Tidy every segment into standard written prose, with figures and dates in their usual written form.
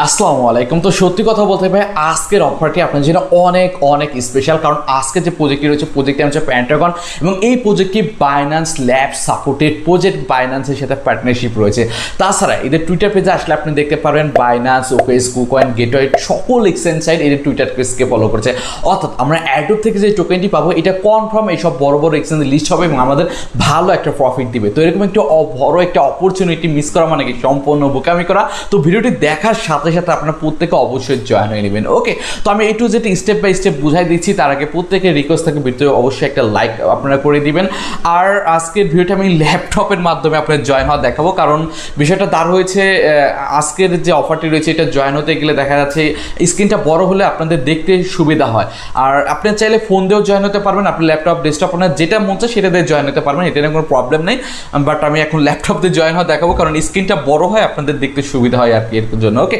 আসসালামু আলাইকুম। তো সত্যি কথা বলতে ভাই, আজকের অফারটি আপনার জন্য অনেক অনেক স্পেশাল, কারণ আজকে যে প্রজেক্টটি রয়েছে, প্রজেক্টটি হচ্ছে প্যান্টাগন, এবং এই প্রজেক্টটি বাইন্যান্স ল্যাব সাপোর্টেড প্রজেক্ট। বাইন্যান্সের সাথে পার্টনারশিপ রয়েছে। তাছাড়া এদের টুইটার পেজে আসলে আপনি দেখতে পারবেন বাইন্যান্স, ওকেস, কুকয়েন, গেটওয়ে সকল এক্সচেঞ্জ সাইট এদের টুইটার পেজকে ফলো করছে। অর্থাৎ আমরা অ্যাডোব থেকে যে টোকেনটি পাবো, এটা কনফার্ম এইসব বড় বড় এক্সচেঞ্জে লিস্ট হবে এবং আমাদের ভালো একটা প্রফিট দিবে। তো এরকম একটা বড় একটা অপরচুনিটি মিস করা মানে কি সম্পূর্ণ বোকামি করা। তো ভিডিওটি দেখার সাথে সাথে আপনারা প্রত্যেকে অবশ্যই জয়েন হয়ে নেবেন। ওকে, তো আমি একটু যেটি স্টেপ বাই স্টেপ বুঝাই দিচ্ছি, তার আগে প্রত্যেকের রিকোয়েস্ট থাকে ভিডিও অবশ্যই একটা লাইক আপনারা করে দিবেন। আর আজকের ভিডিওটা আমি ল্যাপটপের মাধ্যমে আপনার জয়েন হওয়া দেখাবো, কারণ বিষয়টা দাঁড় হয়েছে আজকের যে অফারটি রয়েছে, এটা জয়েন হতে গেলে দেখা যাচ্ছে স্ক্রিনটা বড় হলে আপনাদের দেখতে সুবিধা হয়। আর আপনি চাইলে ফোন দিয়েও জয়েন হতে পারবেন, আপনি ল্যাপটপ ডেস্কটপ আপনার যেটা মন চায় সেটা দিয়ে জয়েন হতে পারবেন, এটা নিয়ে কোনো প্রবলেম নেই। বাট আমি এখন ল্যাপটপ দিয়ে জয়েন হওয়া দেখাবো, কারণ স্ক্রিনটা বড় হয়, আপনাদের দেখতে সুবিধা হয় আর কি, এর জন্য। ওকে,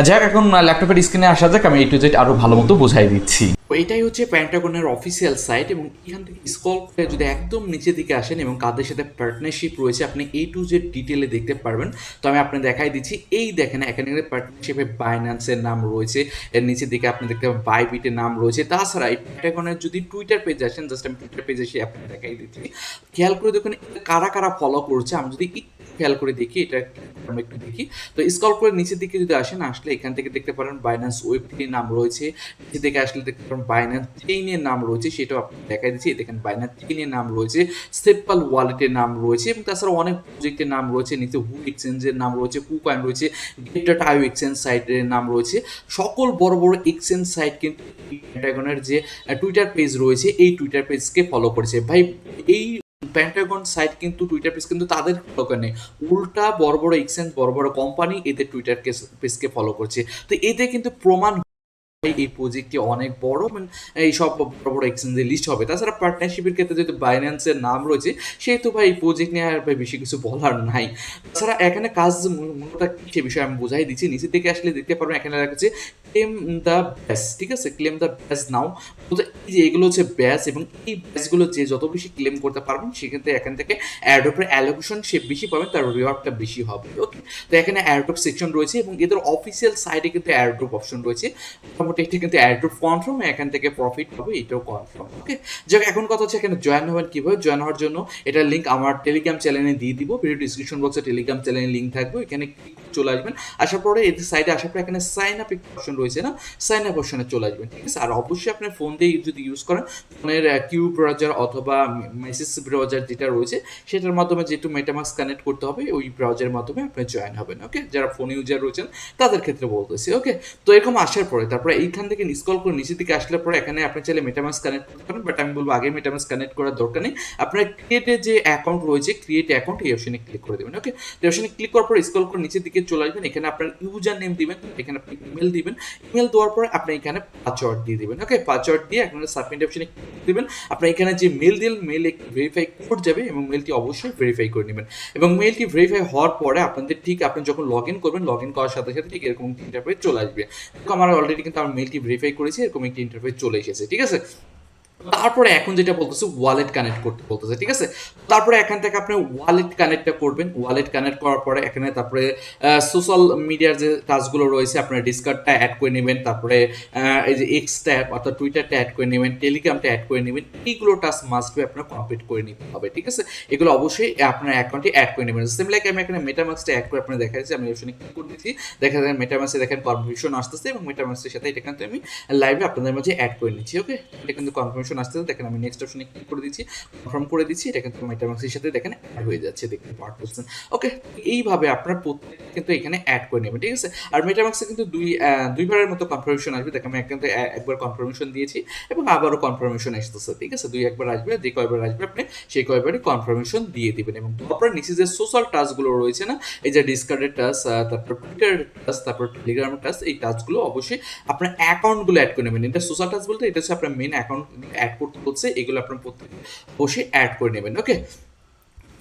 যাক এখন ল্যাপটপের স্ক্রিনে আসা যাক, আমি A to Z আরো ভালো মতো বুঝাই দিচ্ছি। তো এটাই হচ্ছে প্যান্টাগনের অফিসিয়াল সাইট, এবং এখান থেকে স্ক্রল করে যদি একদম নিচের দিকে আসেন এবং কাদের সাথে পার্টনারশিপ রয়েছে আপনি A to Z ডিটেলে দেখতে পারবেন। তো আমি আপনাকে দেখাই দিচ্ছি। এই দেখেন, এখানে পার্টনারশিপে বাইন্যান্সের নাম রয়েছে, এর নিচের দিকে আপনি দেখতে পাবেন বাইবিটের নাম রয়েছে। তাছাড়া এই প্যান্টাগনের যদি টুইটার পেজে আসেন, জাস্ট আমি টুইটার পেজে এসে আপনাকে দেখাই দিচ্ছি। খেয়াল করে দেখুন কারা কারা ফলো করছে। আমি যদি খেয়াল করে দেখি, এটা আমরা একটু দেখি। তো স্ক্রল করে নিচের দিকে যদি আসেন, আসলে এখান থেকে দেখতে পারেন বাইন্যান্স ওয়েব3 নাম রয়েছে। নিচের দিকে আসলে দেখতে পারেন বাইন্যান্স চেইনের নাম রয়েছে, সেটাও আপনি দেখাই দিচ্ছি। দেখেন বাইন্যান্স চেইনের নাম রয়েছে, সেপল ওয়ালেটের নাম রয়েছে, এবং তাছাড়া অনেক প্রজেক্টের নাম রয়েছে। নিচে হু এক্সচেঞ্জের নাম রয়েছে, কুকয়েন রয়েছে, গেট.আইও এক্সচেঞ্জ সাইটের নাম রয়েছে। সকল বড় বড় এক্সচেঞ্জ সাইট কিন্তু প্যান্টাগনের যে টুইটার পেজ রয়েছে, এই টুইটার পেজকে ফলো করেছে। ভাই, এই প্যান্টাগন সাইট কিন্তু টুইটার পেজ কিন্তু তাদের ফলো করে নেই, উল্টা বড় বড় এক্সচেঞ্জ বড় বড় কোম্পানি এদের টুইটার পেজকে ফলো করছে। তো এতে কিন্তু প্রমাণ এই প্রজেক্টটি অনেক বড়, মানে এই সব বড় বড় এক্সচেঞ্জে লিস্ট হবে। তাছাড়া পার্টনারশিপের ক্ষেত্রে যেহেতু বাইন্যান্সের নাম রয়েছে, সেহেতু ভাই এই প্রজেক্ট নিয়ে আর ভাই বেশি কিছু বলার নাই। তাছাড়া এখানে কাজ মূলত সে বিষয়ে আমি বোঝাই দিচ্ছি। নিচের দিকে আসলে দেখতে পারবেন এখানে লেখা আছে ক্লেম দ্য ব্যাস। ঠিক আছে, ক্লেম দ্য ব্যাস নাও। এই যে এগুলো হচ্ছে ব্যাস, এবং এই ব্যাসগুলো যে যত বেশি ক্লেম করতে পারবেন, সেক্ষেত্রে এখান থেকে অ্যাডোপের অ্যালোকেশন সে বেশি পাবেন, তার রিওয়ার্ডটা বেশি হবে। ওকে, তো এখানে অ্যাডোপ সেকশন রয়েছে, এবং এদের অফিসিয়াল সাইটে কিন্তু অ্যাডোপ অপশন রয়েছে। মোটামুটি এটা কিন্তু অ্যাডোপ কনফার্ম, এখান থেকে প্রফিট হবে, এটাও কনফার্ম। ওকে, যাক এখন কথা হচ্ছে এখানে জয়েন হবেন কীভাবে। জয়েন হওয়ার জন্য এটার লিঙ্ক আমার টেলিগ্রাম চ্যানেলে দিয়ে দিব, ভিডিও ডিসক্রিপশন বক্সে টেলিগ্রাম চ্যানেলের লিঙ্ক থাকবে, এখানে চলে আসবেন। আসার পরে এদের সাইডে আসার পরে এখানে সাইন আপ অপশন রয়েছে না, সাইন আপ অপশনে চলে আসবেন। ঠিক আছে, আর অবশ্যই আপনার ফোন দিয়ে যদি ইউজ করেন, ফোনের কিউ ব্রাউজার অথবা মেসেজ ব্রাউজার যেটা রয়েছে, সেটার মাধ্যমে যেহেতু মেটামাস্ক কানেক্ট করতে হবে, ওই ব্রাউজারের মাধ্যমে আপনি জয়েন হবেন। ওকে, যারা ফোন ইউজার রয়েছেন তাদের ক্ষেত্রে বলতেছি। ওকে, তো এরকম আসার পরে তারপরে এইখান থেকে স্ক্রল করে নিচের দিকে আসলে পরে এখানে আপনি চাইলে মেটামাস্ক কানেক্ট করতে পারেন, বাট আমি বলবো আগে মেটামাস্ক কানেক্ট করার দরকার নেই। আপনার ক্রিয়েটের যে অ্যাকাউন্ট রয়েছে, ক্রিয়েট অ্যাকাউন্ট, এই অপশনে ক্লিক করে দেবেন। ওকে, এই অপশনে ক্লিক করার পর স্ক্রল করে নিচের দিকে চলে আসবেন। এখানে আপনার ইউজার নেম দিবেন, এখানে আপনি ইমেল দিবেন। ইমেল দেওয়ার পরে আপনি এখানে পাসওয়ার্ড দিয়ে দিবেন। ওকে, পাসওয়ার্ড দিয়ে এখানে সাবমিট অপশনে ক্লিক দিবেন। আপনি এখানে যে মেল দিলেন, মেল ভেরিফাই কোড যাবে, এবং মেলটি অবশ্যই ভেরিফাই করে নেবেন। এবং মেলটি ভেরিফাই হওয়ার পরে আপনাদের ঠিক আপনি যখন লগ ইন করবেন, লগ ইন করার সাথে সাথে ঠিক এরকম ইন্টারফেস চলে আসবে। আমার অলরেডি কিন্তু আমার মেলটি ভেরিফাই করেছি, এরকম একটি ইন্টারফেস চলে এসেছে। ঠিক আছে, তারপরে এখন যেটা বলতেছে ওয়ালেট কানেক্ট করতে বলতেছে। ঠিক আছে, তারপরে এখান থেকে আপনি ওয়ালেট কানেক্টটা করবেন। ওয়ালেট কানেক্ট করার পরে এখানে তারপরে সোশ্যাল মিডিয়ার যে কাজগুলো রয়েছে, আপনার ডিসকার্ডটা অ্যাড করে নেবেন, তারপরে এই যে এক্সটা অর্থাৎ টুইটারটা অ্যাড করে নেবেন, টেলিগ্রামটা অ্যাড করে নেবেন। এইগুলো টাস্ক মাস্ট বি আপনার কমপ্লিট করে নিতে হবে। ঠিক আছে, এগুলো অবশ্যই আপনার অ্যাকাউন্টে অ্যাড করে নেবেন। সেম লাইক আমি এখানে মেটামাস্কটা অ্যাড করে আপনার দেখা যাচ্ছে, আমি অপশনে ক্লিক করে দিচ্ছি। দেখা যায় মেটামাস্কে দেখেন কনফার্মেশন আসতেছে, এবং মেটামাস্কের সাথে এটা কিন্তু আমি লাইভে আপনাদের মাঝে অ্যাড করে নিচ্ছি। ওকে, এটা কিন্তু কনফার্মেশন আসতেছে। দেখেন আমি নেক্সট অপশনে ক্লিক করে দিচ্ছি, কনফার্ম করে দিচ্ছি। এটা কিন্তু মেটামাস্কের সাথে দেখেন অ্যাড হয়ে যাচ্ছে, দেখতে পারতেছেন। ওকে, এইভাবে আপনার প্রত্যেক কিন্তু এখানে অ্যাড করে নেবেন। ঠিক আছে, আর মেটামাস্কে কিন্তু দুইবারের মতো কনফার্মেশন আসবে। দেখেন আমি কিন্তু একবার কনফার্মেশন দিয়েছি, এবং আবারও কনফার্মেশন আসতেছে। ঠিক আছে, একবার আসবে, যে কয়বার আসবে আপনি সেই কয়বারই কনফার্মেশন দিয়ে দিবেন। এবং তারপরে নিচে যে সোশ্যাল টাস্কগুলো রয়েছে না, এই যে ডিসকার্ডের টাস্ক, তারপর টুইটার টাস্ক, তারপর টেলিগ্রামের টাস্ক, এই টাস্কগুলো অবশ্যই আপনার অ্যাকাউন্টগুলো অ্যাড করে নেবেন। এটা সোশ্যাল টাস্ক বলতে এটা হচ্ছে আপনার মেন অ্যাকাউন্ট অ্যাড করতে হচ্ছে, এগুলো আপনার প্রত্যেক অবশ্যই অ্যাড করে নেবেন। ওকে,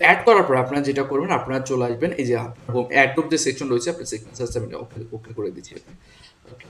অ্যাড করার পর আপনারা যেটা করবেন, আপনারা চলে আসবেন এই যে অ্যাড গ্রুপ যে সেকশন রয়েছে, আপনি সেকশন সিস্টেমটা ওকে ওকে করে দিচ্ছি।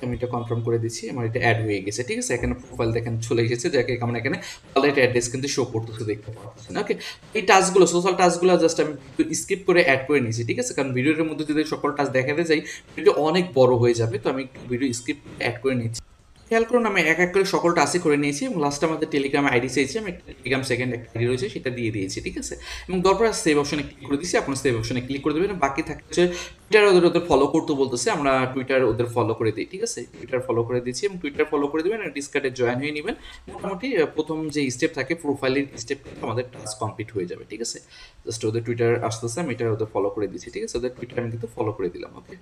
আমি এটা কনফার্ম করে দিচ্ছি, আমার এটা অ্যাড হয়ে গেছে, ঠিক আছে। এখানে প্রোফাইল দেখেন চলে এসেছে, যাকে আমরা এখানে ওয়ালেট অ্যাড্রেস কিন্তু শো করতেছে, দেখতে পাচ্ছেন। ওকে, এই টাস্কগুলো, সোশ্যাল টাস্কগুলো জাস্ট আমি স্কিপ করে অ্যাড করে নিয়েছি, ঠিক আছে, কারণ ভিডিওর মধ্যে যদি সকল টাস্ক দেখাতে যাই ভিডিও অনেক বড় হয়ে যাবে, তো আমি ভিডিও স্কিপ অ্যাড করে নিচ্ছি। খেয়াল করুন, আমি এক এক করে সকল টাস্কই করে নিয়েছি এবং লাস্টে আমাদের টেলিগ্রাম আইডি চেয়েছি, আমি টেলিগ্রাম সেকেন্ড একটা আইডি রয়েছে সেটা দিয়ে দিয়েছি, ঠিক আছে। এবং তারপর সেভ অপশনে ক্লিক করে দিয়েছি, আপনার সেভ অপশনে ক্লিক করে দেবেন। বাকি থাকছে টুইটার, ওদের ফলো করতে বলতেছে, আমরা টুইটার ওদের ফলো করে দিই, ঠিক আছে। টুইটার ফলো করে দিচ্ছি এবং টুইটার ফলো করে দেবেন, ডিসকার্ডে জয়েন হয়ে নেবেন। মোটামুটি প্রথম যে স্টেপ থাকে প্রোফাইলের স্টেপ, আমাদের টাস্ক কমপ্লিট হয়ে যাবে, ঠিক আছে। জাস্ট ওদের টুইটার আসতেছে, আমি এটা ওদের ফলো করে দিচ্ছি, ঠিক আছে। ওদের টুইটার আমি কিন্তু ফলো করে দিলাম। ওকে,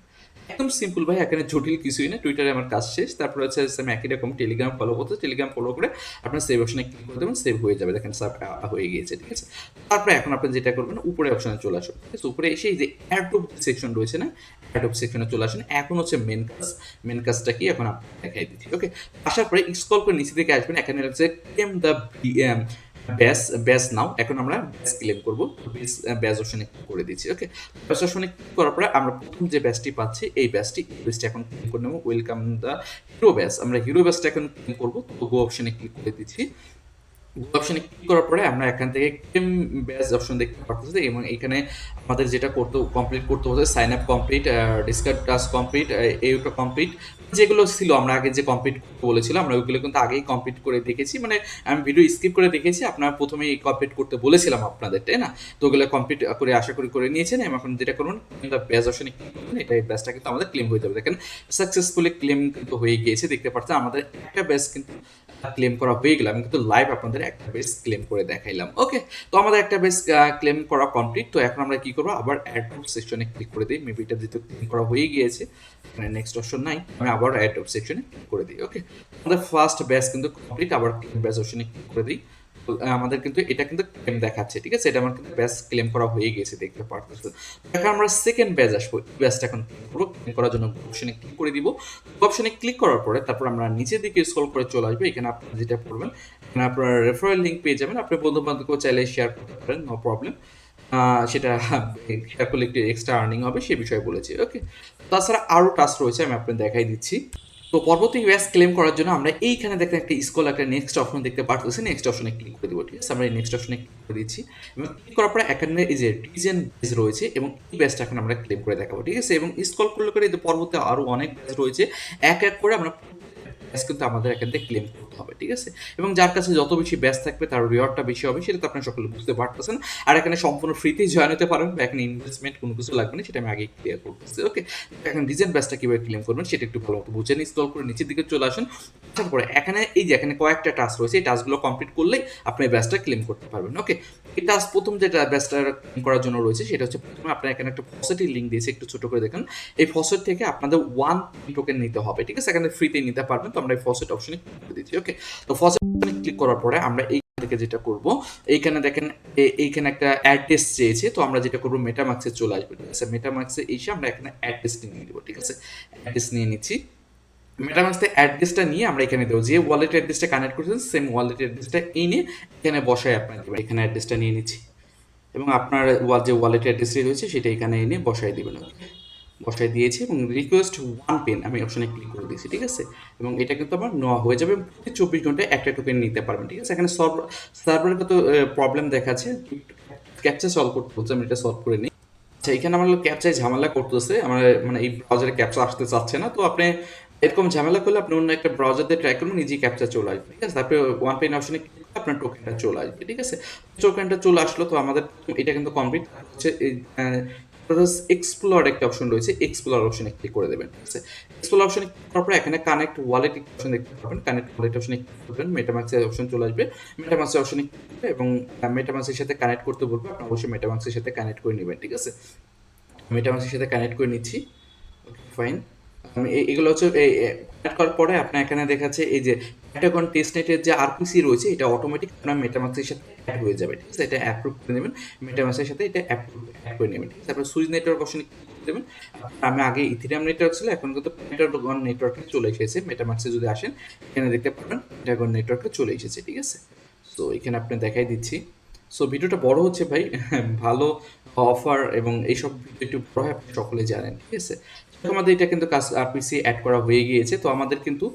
একদম সিম্পল ভাই, এখানে জটিল কিছুই না। টুইটারে আমার কাজ শেষ। তারপর হচ্ছে আমি একই রকম টেলিগ্রাম ফলো করতে, টেলিগ্রাম ফলো করে আপনার সেভ অপশনে ক্লিক করে দেবেন, সেভ হয়ে যাবে, দেখেন সাব হয়ে গিয়েছে, ঠিক আছে। তারপরে এখন আপনি যেটা করবেন, উপরে অপশনে চলে আসুন, ঠিক আছে। উপরে এসে এই যে অ্যাডোব সেকশন রয়েছে না, অ্যাডোব সেকশনে চলে আসুন। এখন হচ্ছে মেন কাজ, মেন কাজটা কি এখন আপনি দেখাই দিচ্ছি। ওকে, আসার পরে স্ক্রল করে নিচে দিকে আসবেন, এখানে হচ্ছে ক্লেম দ্য ব্যাস ব্যাস নাও। এখন আমরা ব্যাস ক্লেম করবো, ব্যাস অপশনে করে দিচ্ছি। ওকে, ব্যাস অপশনে ক্লিক করার পরে আমরা প্রথম যে ব্যাসটি পাচ্ছি, এই ব্যাসটি এখন ক্লিক করে নেবো, ওয়েলকাম দ্য হিরো ব্যাস। আমরা হিরো ব্যাসটা এখন ক্লিক করবো, তো গো অপশনে ক্লিক করে দিচ্ছি। অপশনে ক্লিক করার পরে আমরা এখান থেকে ক্লেম ব্যাজ অপশন দেখতে পাচ্ছি এবং এখানে আমাদের যেটা কমপ্লিট করতে হচ্ছে, sign up complete, discard task complete, এইটা কমপ্লিট, যেগুলো ছিল আমরা আগে যে কমপ্লিট করতে বলেছিলাম, আমরা ওইগুলো কিন্তু আগেই কমপ্লিট করে দেখেছি, মানে আমি ভিডিও স্কিপ করে দেখেছি। আপনারা প্রথমেই কমপ্লিট করতে বলেছিলাম আপনাদের, তাই না? তো ওগুলো কমপ্লিট করে আশা করি করে নিয়েছেন। এবং এখন যেটা করুন, ব্যাজ অপশনে ক্লিক করুন, এটা এই ব্যাজটা কিন্তু আমাদের ক্লেম হয়ে যাবে। দেখেন সাকসেসফুলি ক্লেম কিন্তু হয়ে গিয়েছে, দেখতে পাচ্ছেন আমাদের একটা ব্যাজ কিন্তু ক্লেম করা হয়ে গেল। আমি কিন্তু লাইভ আপনাদের একটা বেস ক্লেম করে দেখাইলাম। ওকে, তো আমাদের একটা বেস ক্লেম করা কমপ্লিট। তো এখন আমরা কি করবো, আবার অ্যাড সেকশনে ক্লিক করে দিই। মেবি এটা যেহেতু ক্লেম করা হয়ে গিয়েছে, মানে নেক্সট অপশন নাই, আমি আবার অ্যাড সেকশনে ক্লিক করে দিই। ওকে, আমাদের ফার্স্ট ব্যাচ কিন্তু কমপ্লিট, আবার ব্যাচ অপশনে ক্লিক করে দিই। আমাদের কিন্তু এটা কিন্তু ক্লেম দেখাচ্ছে, ঠিক আছে। এটা আমার কিন্তু ব্যাচ ক্লেম করা হয়ে গেছে, দেখতে পারতেছো। এখন আমরা সেকেন্ড ব্যাচ আসবো, ব্যাচটা এখন পুরো ক্লেম করার জন্য অপশনে ক্লিক করে দিব। অপশনে ক্লিক করার পরে তারপর আমরা নিচের দিকে স্ক্রল করে চলে আসবো। এখানে আপনি যেটা করবেন, এখানে আপনার রেফারেল লিঙ্ক পেয়ে যাবেন, আপনি বন্ধু বান্ধবকেও চাইলে শেয়ার করতে পারেন, নো প্রবলেম। সেটা শেয়ার করলে একটু এক্সট্রা আর্নিং হবে, সে বিষয়ে বলেছি। ওকে, তাছাড়া আরও টাস্ক রয়েছে, আমি আপনাকে দেখাই দিচ্ছি। তো পরবর্তী ব্যাচ ক্লেম করার জন্য আমরা এইখানে দেখতে একটা স্ক্রল একটা নেক্সট অপশন দেখতে পাচ্ছি, নেক্সট অপশনে ক্লিক করে দিব, ঠিক আছে। আমরা এই নেক্সট অপশনে ক্লিক করে দিচ্ছি এবং ক্লিক করার পরে এখানে এই যে ডিজাইন বেজ রয়েছে এবং এই ব্যাচটা এখন আমরা ক্লেম করে দেখাবো, ঠিক আছে। এবং স্ক্রল করলে করে পরবর্তী আরও অনেক ব্যাচ রয়েছে, এক এক করে আমরা ব্যাচ কিন্তু আমাদের এখান থেকে ক্লেম করতে হবে, ঠিক আছে। এবং যার কাছে যত বেশি ব্যাচ থাকবে তার রিওয়ার্ডটা বেশি হবে, সেটা তো আপনারা সকলে বুঝতে পারতেছেন। আর এখানে সম্পূর্ণ ফ্রিতেই জয়েন হতে পারবেন, বা এখানে ইনভেস্টমেন্ট কোনো কিছু লাগবে না, সেটা আমি আগে ক্লিয়ার করতেছি। ওকে, এখন ডিজাইন ব্যাচটা কীভাবে ক্লেম করবেন সেটা একটু ভালো মতো বুঝে নিয়ে স্ক্রল করে নিচের দিকে চলে আসুন। তারপরে এখানে এই যে এখানে কয়েকটা টাস্ক রয়েছে, এই টাস্কগুলো কমপ্লিট করলেই আপনি এই ব্যাচটা ক্লেম করতে পারবেন। ওকে, এই টাস্ক প্রথম যেটা ব্যাচটা ক্লেম করার জন্য রয়েছে সেটা হচ্ছে, প্রথমে আপনার এখানে একটা ফসেটের লিঙ্ক দিয়েছে, একটু ছোট করে দেখেন। এই ফসেট থেকে আপনাদের 1 টোকেন নিতে হবে, ঠিক আছে। এখানে ফ্রিতে নিতে পারবেন, তো আমরা এই ফসেট অপশনে ক্লিক করে দিচ্ছি। ওকে, তো ফসেট অপশনে ক্লিক করার পরে আমরা এই থেকে যেটা করব, এইখানে দেখেন এইখানে একটা অ্যাড্রেস চেয়েছে, তো আমরা যেটা করবো মেটামাক্সে চলে আসবো, ঠিক আছে। মেটামাক্সে এসে আমরা এখানে অ্যাড্রেস নিয়ে নিব, ঠিক আছে। অ্যাড্রেস নিয়ে নিচ্ছি। মেটামাক্সে অ্যাড্রেসটা নিয়ে আমরা এখানে দেবো, যে ওয়ালেট অ্যাড্রেসটা কানেক্ট করছেন সেম ওয়ালেট অ্যাড্রেসটা এনে এখানে বসায় আপনার দেবেন। এখানে অ্যাড্রেসটা নিয়ে নিচ্ছি এবং আপনার যে ওয়ালেট অ্যাড্রেসটি রয়েছে সেটা এখানে এনে বসায় দেবেন। বসায় দিয়েছি এবং রিকোয়েস্ট 1 পেন আমি অপশনে ক্লিক করে দিয়েছি, ঠিক আছে। এবং এটা কিন্তু আমার নেওয়া হয়ে যাবে, প্রতি 24 ঘন্টায় একটা টোকেন নিতে পারবেন, ঠিক আছে। এখানে সার্ভারের কত প্রবলেম দেখাচ্ছে, ক্যাপচা সলভ করতে হচ্ছে, আমি এটা সলভ করে নিই। আচ্ছা, এখানে আমার ক্যাপচায় ঝামেলা করতেছে, আমার মানে এই ব্রাউজারে ক্যাপচা আসতে চাচ্ছে না। তো আপনি এরকম ঝামেলা করলে আপনি অন্য একটা ব্রাউজার দিয়ে ট্রাই করুন, নিজেই ক্যাপচা চলে আসবে, ঠিক আছে। তারপরে 1 পেন অপশনে ক্লিক করে আপনার টোকেনটা চলে আসবে, ঠিক আছে। টোকেনটা চলে আসলো, তো আমাদের এটা কিন্তু কমপ্লিট হচ্ছে। এক্সপ্লোর একটা অপশন রয়েছে, এক্সপ্লোর অপশনে ক্লিক করে দেবেন, ঠিক আছে। এক্সপ্লোর অপশনে ক্লিক করার পরে এখানে কানেক্ট ওয়ালেট অপশন দেখতে পাবেন, কানেক্ট ওয়ালেট অপশনে ক্লিক করবেন, মেটামাক্সের অপশন চলে আসবে, মেটামাক্সের অপশনে ক্লিক করবে এবং মেটামাক্সের সাথে কানেক্ট করতে বলবে, আপনি অবশ্যই মেটামাক্সের সাথে কানেক্ট করে নেবেন, ঠিক আছে। মেটামাক্সের সাথে কানেক্ট করে নিচ্ছি। ওকে, ফাইন। আমি এগুলো হচ্ছে কানেক্ট করার পরে আপনার এখানে দেখাচ্ছে এই যে প্যান্টাগন টেস্টনেটের যে আরপিসি রয়েছে, এটা অটোমেটিক আপনার মেটামাক্সের সাথে অ্যাড হয়ে যাবে, ঠিক আছে। এটা অ্যাপ্রুভ করে নেবেন, মেটামাক্সের সাথে এটা অ্যাড করে নেবেন, ঠিক আছে। তারপর সুইচ নেটওয়ার্ক অপশনে ক্লিক করে দেবেন। আমি আগে ইথেরিয়াম নেটওয়ার্ক ছিল, এখন কিন্তু প্যান্টাগন নেটওয়ার্কে চলে এসেছে। মেটামাক্সে যদি আসেন এখানে দেখতে পাবেন প্যান্টাগন নেটওয়ার্কে চলে এসেছে, ঠিক আছে। তো এখানে আপনি দেখাই দিচ্ছি। সো ভিডিওটা বড় হচ্ছে ভাই ভালো অফার এবং এইসব ভিডিও একটু বড় হয় আপনি সকলে জানেন, ঠিক আছে? তো আমাদের এটা কিন্তু কাজ আরপিসি অ্যাড করা হয়ে গিয়েছে। তো আমাদের কিন্তু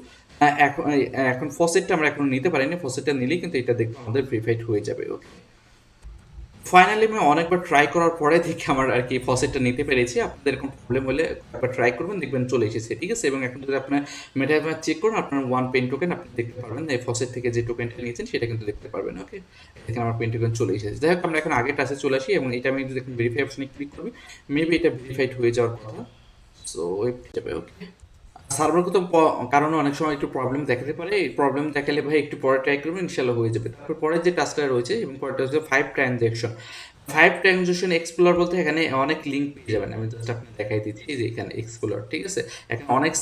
এখন ফসেটটা আমরা এখনো নিতে পারিনি। ফসেটটা নিলেই কিন্তু এটা দেখবো আমাদের ভেরিফাইড হয়ে যাবে। ওকে, ফাইনালি আমি অনেকবার ট্রাই করার পরে দেখি আমার আর কি ফসেটটা নিতে পেরেছি। আপনাদের এরকম প্রবলেম হলে একবার ট্রাই করবেন, দেখবেন চলে এসেছে, ঠিক আছে? এবং এখন যদি আপনার মেটাভার চেক করুন, আপনার ওয়ান পেন টোকেন আপনি দেখতে পারবেন, এই ফসেট থেকে যে টোকেনটা নিয়েছেন সেটা কিন্তু দেখতে পারবেন। ওকে, এখানে আমার পেন টোকেন চলে এসেছে। যাই হোক, আমরা এখন আগের টাচে চলে আসি এবং এটা আমি যদি দেখুন ভেরিফাই অপশনে ক্লিক করবি, মেবি এটা ভেরিফাইড হয়ে যাওয়ার কথা। সো ওয়েট যাবে। ওকে, সার্ভারগত কারণে অনেক সময় একটু প্রবলেম দেখাতে পারে। এই প্রবলেম দেখালে ভাই একটু পরে ট্রাই করবেন, ইনশাল্লাহ হয়ে যাবে। তারপর পরের যে টাস্কটা রয়েছে এবং পরেরটা হচ্ছে 5 ট্রানজ্যাকশন এক্সপ্লোর বলতে এখানে অনেক লিঙ্ক পেয়ে যাবেন। আমি জাস্ট আপনাকে দেখাই দিচ্ছি যে এখানে এক্সপ্লোর, ঠিক আছে? এখানে অনেক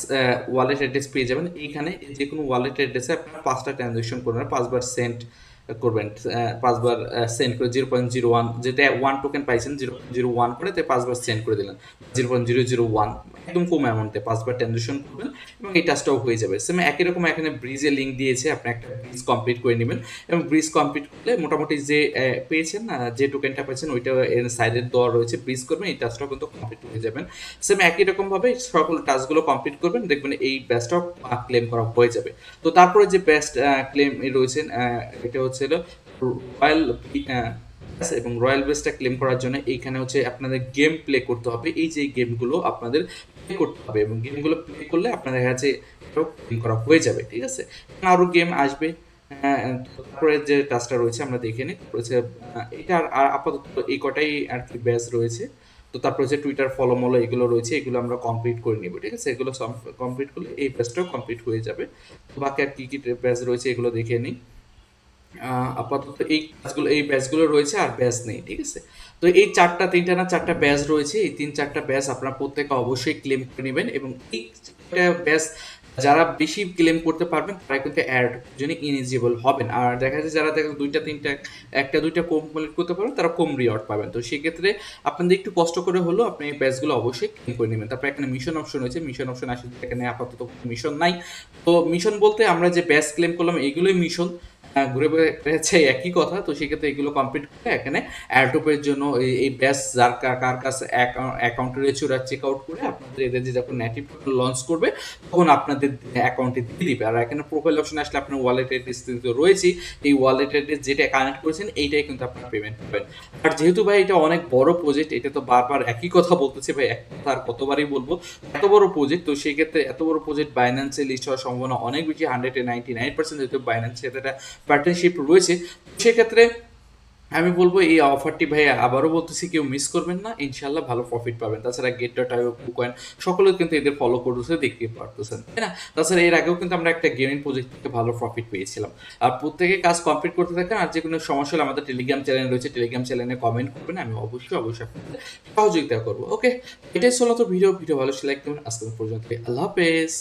ওয়ালেট অ্যাড্রেস পেয়ে যাবেন। এইখানে যে কোনো ওয়ালেট অ্যাড্রেসে আপনার 5টা ট্রানজ্যাকশন করবেন, 5বার সেন্ড করবেন, 5বার সেন্ড করে 0.01, যেটা 1 টোকেন পাইছেন 0.01 করে, তাই 5বার সেন্ড করে দিলেন 0.001, একদম কম অ্যামাউন্টে 5বার ট্রানজ্যাকশন করবেন এবং এই টাস্কটাও হয়ে যাবে। সেম একই রকম এখানে ব্রিজের লিঙ্ক দিয়েছে, আপনি একটা ব্রিজ কমপ্লিট করে নেবেন এবং ব্রিজ কমপ্লিট করলে মোটামুটি যে পেয়েছেন যে টোকেনটা পেয়েছেন ওইটা এর সাইডে দেওয়া রয়েছে, ব্রিজ করবেন, এই টাস্কটাও কিন্তু কমপ্লিট হয়ে যাবেন। সেম একই রকমভাবে সকল টাস্কগুলো কমপ্লিট করবেন, দেখবেন এই ব্যাচটাও ক্লেম করা হয়ে যাবে। তো তারপরে যে বেস্ট ক্লেম রয়েছে এটা হচ্ছে রয়্যাল এবং রয়্যাল বেসটা ক্লেম করার জন্য এইখানে হচ্ছে আপনাদের গেম প্লে করতে হবে। এই যে গেমগুলো আপনাদের প্লে করতে হবে এবং গেমগুলো প্লে করলে আপনাদের কাছে এটাও ক্লেম করা হয়ে যাবে, ঠিক আছে? আরও গেম আসবে। তারপরে যে টাস্কটা রয়েছে আমরা দেখে নিই। রয়েছে এটা আর আপাতত এই কটাই আর কি ব্যাচ রয়েছে। তো তারপর যে টুইটার ফলো মলো এগুলো রয়েছে, এগুলো আমরা কমপ্লিট করে নিব, ঠিক আছে? এগুলো কমপ্লিট করলে এই ব্যাচটাও কমপ্লিট হয়ে যাবে। তো বাকি আর কি কি ব্যাচ রয়েছে এগুলো দেখে নিই। আপাতত এই ব্যাচগুলো রয়েছে আর ব্যাচ নেই, ঠিক আছে? তো এই 3টা না 4টা ব্যাচ রয়েছে, এই 3-4টা ব্যাচ আপনারা প্রত্যেকে অবশ্যই ক্লেম করে নেবেন এবং এই 4টা ব্যাচ যারা বেশি ক্লেম করতে পারবেন তারা কিন্তু অ্যাড জন্য ইলিজিবল হবেন। আর দেখা যাচ্ছে যারা দেখেন 2টা 3টা 1টা 2টা কম কমপ্লিট করতে পারবেন তারা কম রিওয়ার্ড পাবেন। তো সেক্ষেত্রে আপনাদের একটু কষ্ট করে হলেও আপনি এই ব্যাচগুলো অবশ্যই ক্লেম করে নেবেন। তারপর এখানে মিশন অপশন রয়েছে, মিশন অপশন আসলে এখানে আপাতত মিশন নাই। তো মিশন বলতে আমরা যে ব্যাচ ক্লেম করলাম এইগুলোই মিশন, ঘুরে বেড়াচ্ছে একই কথা। তো সেক্ষেত্রে এগুলো কমপ্লিট করে এখানে অ্যাডোপের জন্য এই ব্যাচ যার কার কাছে অ্যাকাউন্ট রয়েছে ওরা চেক আউট করে আপনাদের এদের যে যখন নেটিভ লঞ্চ করবে তখন আপনাদের অ্যাকাউন্টে দিয়ে দিবে। আর এখানে প্রোফাইল অপশন আসলে আপনার ওয়ালেট অ্যাড্রেস তো রয়েছে, এই ওয়ালেট অ্যাড্রেস যেটা কানেক্ট করেছেন এইটাই কিন্তু আপনার পেমেন্ট পাবেন। আর যেহেতু ভাই এটা অনেক বড় প্রজেক্ট, এটা তো বারবার একই কথা বলতেছে ভাই, এক কথা আর কতবারই বলবো, এত বড় প্রজেক্ট। তো সেই ক্ষেত্রে এত বড় প্রজেক্ট বাইন্যান্সে লিস্ট হওয়ার সম্ভাবনা অনেক বেশি, 199%, যেহেতু বাইন্যান্সের সাথে একটা পার্টনারশিপ রয়েছে। সেক্ষেত্রে আমি বলবো এই অফারটি ভাই আবারও বলতেছি কেউ মিস করবেন না, ইনশাল্লাহ ভালো প্রফিট পাবেন। তাছাড়া গেট ডট আইও, কুকয়েন সকলেও কিন্তু এদের ফলো করতেছে, দেখতে পারতেছেন, তাই না? তাছাড়া এর আগেও কিন্তু আমরা একটা গেমিং প্রজেক্ট থেকে ভালো প্রফিট পেয়েছিলাম। আর প্রত্যেকে কাজ কমপ্লিট করতে থাকেন। আর যে কোনো সমস্যা হলে আমাদের টেলিগ্রাম চ্যানেল রয়েছে, টেলিগ্রাম চ্যানেলে কমেন্ট করবেন, আমি অবশ্যই আপনাদের সহযোগিতা করবো। ওকে, এটাই ছিল তো ভিডিও ভালো লাগলে লাইক করবেন। আজকে পর্যন্ত আল্লাহ হাফেজ।